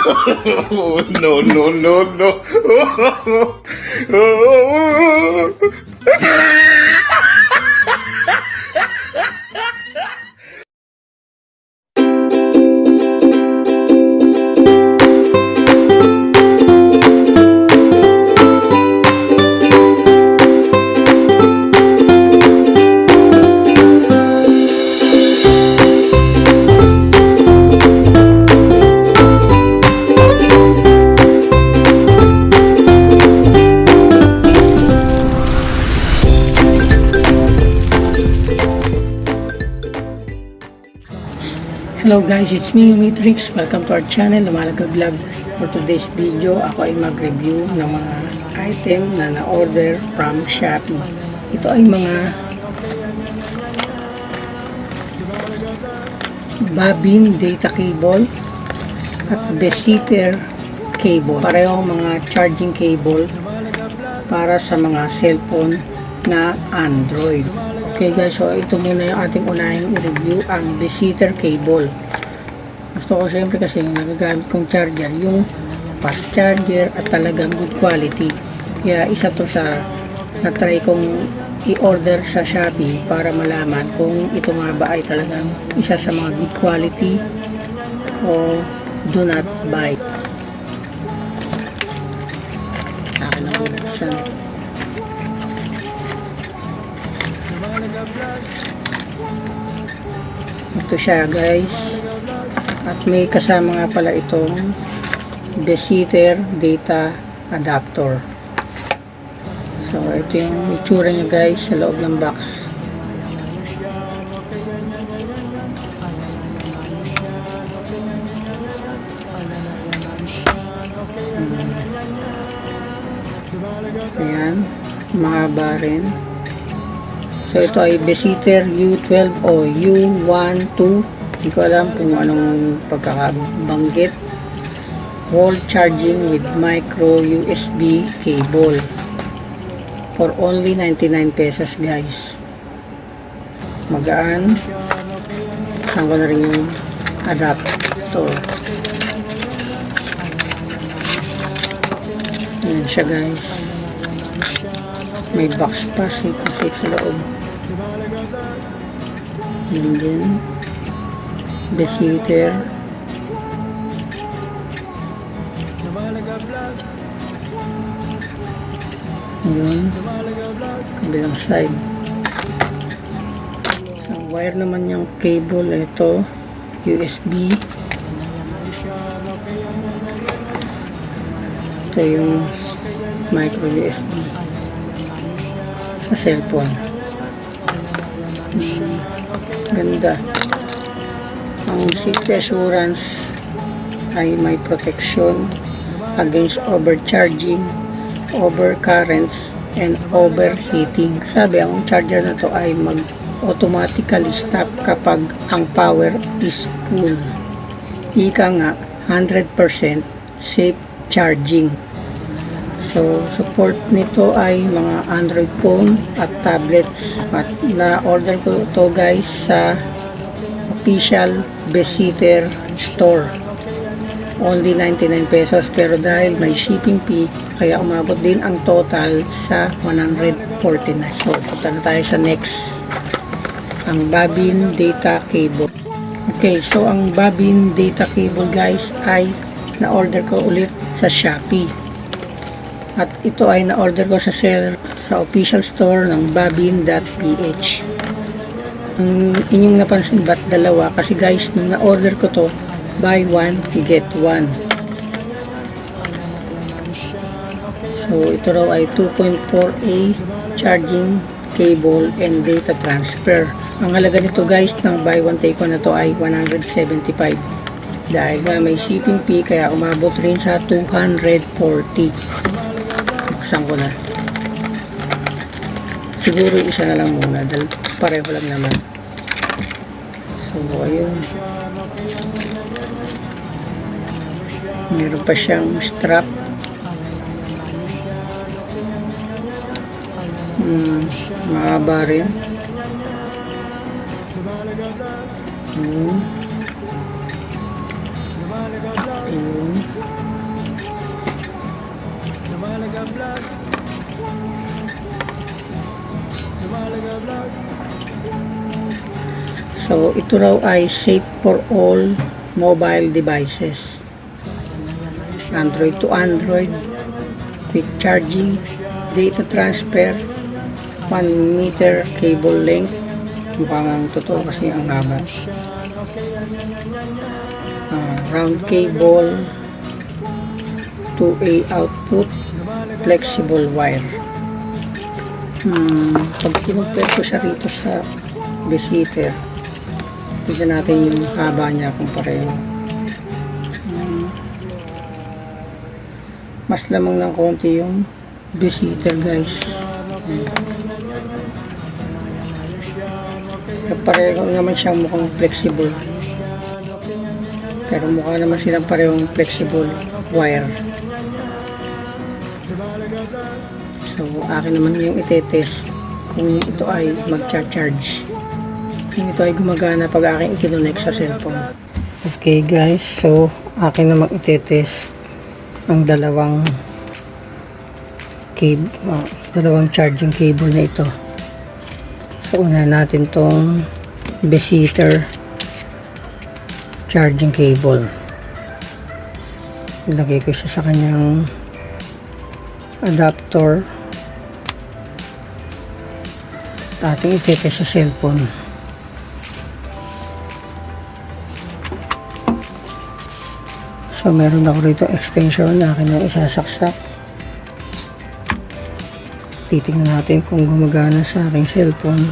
No, no, no, no. Hello guys, it's me, Matrix. Welcome to our channel, Lumalaga Vlog. For today's video, ako ay mag-review ng mga item na na-order from Shopee. Ito ay mga BAVIN data cable at Besiter cable. Pareho mga charging cable para sa mga cellphone na Android. Okay guys, so ito muna yung ating unahing i-review, ang Besiter cable. Gusto ko siyempre kasi yung nagagamit kong charger, yung fast charger at talagang good quality. Kaya isa to sa na-try kong i-order sa Shopee para malaman kung ito nga ba ay talagang isa sa mga good quality o do not buy. Akin na buksan. Ito siya guys, at may kasama nga pala itong Besiter data adapter. So ito yung itsura niya guys sa loob ng box. Ayan, mahaba rin. So ito ay Besiter U12 o U12, hindi ko alam kung anong pagkakabanggit. Wall charging with micro USB cable for only 99 pesos guys. Magaan. Saan ko na rin yung adapter. Ayan siya guys. May box pa, safe sa loob. And then Besiter. Yun, kabilang side. Sa wire naman yung cable, ito USB. Ito yung micro USB sa cellphone. Ganda. Ang safety assurance ay may protection against overcharging, overcurrents, and overheating. Sabi, ang charger na to ay mag-automatically stop kapag ang power is full. Ika nga, 100% safe charging. So, support nito ay mga Android phone at tablets. At na-order ko ito guys sa official Besiter store. Only 99 pesos, pero dahil may shipping fee, kaya umabot din ang total sa 149. So, punta na tayo sa next. Ang BAVIN data cable. Okay, so ang BAVIN data cable guys ay na-order ko ulit sa Shopee. At ito ay na-order ko sa official store ng bavin.ph. Ang inyong napansin ba't dalawa? Kasi guys, nung na-order ko to, buy one, get one. So, ito raw ay 2.4A charging cable and data transfer. Ang halaga nito guys, ng buy one take one na to ay 175. Dahil nga may shipping fee, kaya umabot rin sa 240. Buksan ko na. Siguro isa na lang muna dahil pareho lang naman. So ayun, meron pa siyang strap. Mahaba rin. Ayun. So ito raw ay safe for all mobile devices, Android to Android, quick charging, data transfer, 1 meter cable length. Mukhang totoo kasi ang haba. Round cable, 2A output, flexible wire. Pag kinumpare ko siya rito sa Besiter, tignan natin yung haba niya kung pareho. Mas lamang ng konti yung Besiter, guys. Pareho naman siyang mukhang flexible, pero mukha naman silang parehong flexible wire. So akin naman yung itetest kung ito ay magcha-charge, kung ito ay gumagana pag aking ikinonect sa cellphone. Okay guys, so akin naman itetest ang dalawang charging cable na ito. So una natin tong Besiter charging cable. Ilagay ko siya sa kanyang adapter at ating itetest sa cellphone. So meron ako rito extension na akin yung isasaksak. Titingnan natin kung gumagana sa aking cellphone.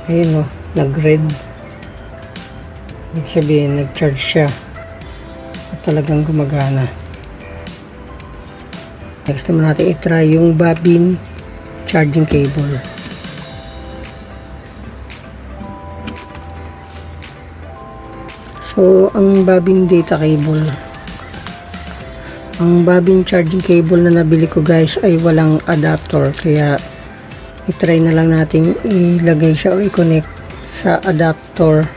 Ayun o, nag-red. Ibig sabihin, nag-charge siya at talagang gumagana. Next naman natin i-try yung BAVIN charging cable. So, ang BAVIN data cable, ang BAVIN charging cable na nabili ko guys ay walang adapter, kaya i-try na lang natin ilagay siya o i-connect sa adapter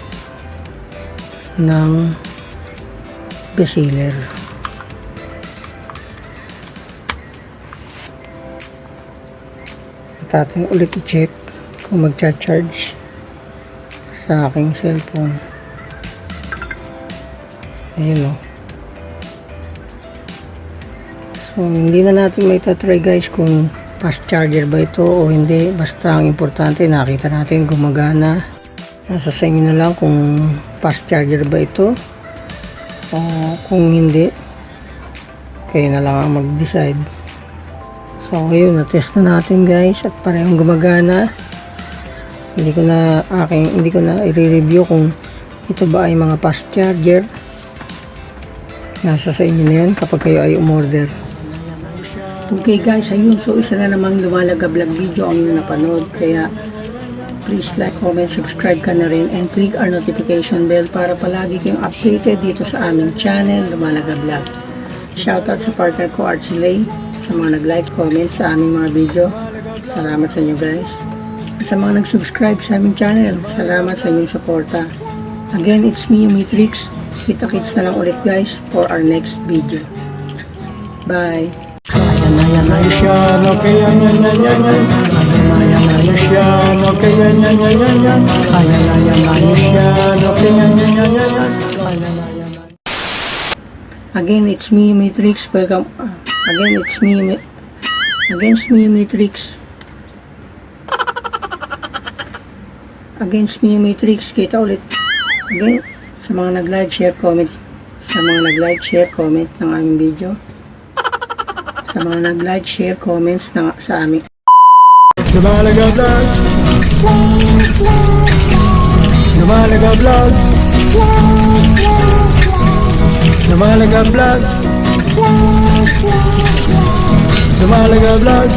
ng Besiter. At ating ulit i-check kung magcha-charge sa aking cellphone. Ayun o. So hindi na natin may try guys kung fast charger ba ito o hindi, basta ang importante nakita natin gumagana. Nasa sa inyo na lang kung fast charger ba ito o kung hindi, kayo na lang ang mag-decide. So ngayon na-test na natin guys at parehong gumagana. Hindi ko na i-review kung ito ba ay mga fast charger. Nasa sa inyo na yan kapag kayo ay umorder. Okay guys, ayun, so isa na namang lumalagablag video ang inyong napanood, kaya please like, comment, subscribe ka na rin and click our notification bell para palagi kayong updated dito sa aming channel, Lumalagablag. Shoutout sa partner ko, Archie, sa mga nag-like, comment sa aming mga video. Salamat sa inyo guys. Sa mga nag-subscribe sa aming channel, salamat sa inyong suporta. Again, it's me, Matrix. Kita-kits na lang ulit guys for our next video. Bye! Ayan, ayos yan, okay, yan, ayos yan, okay, yan, ayan, ayos yan, okay, yan. Again, it's me, Matrix. Welcome. Again, it's me, Matrix. Against me, Matrix. Kita ulit. Again, sa mga nag-like, share, comments, ng aming video. Sa mga nag-like, share, comments sa aming Lumalagablag, lumalagablag, lumalagablag, lumalagablag.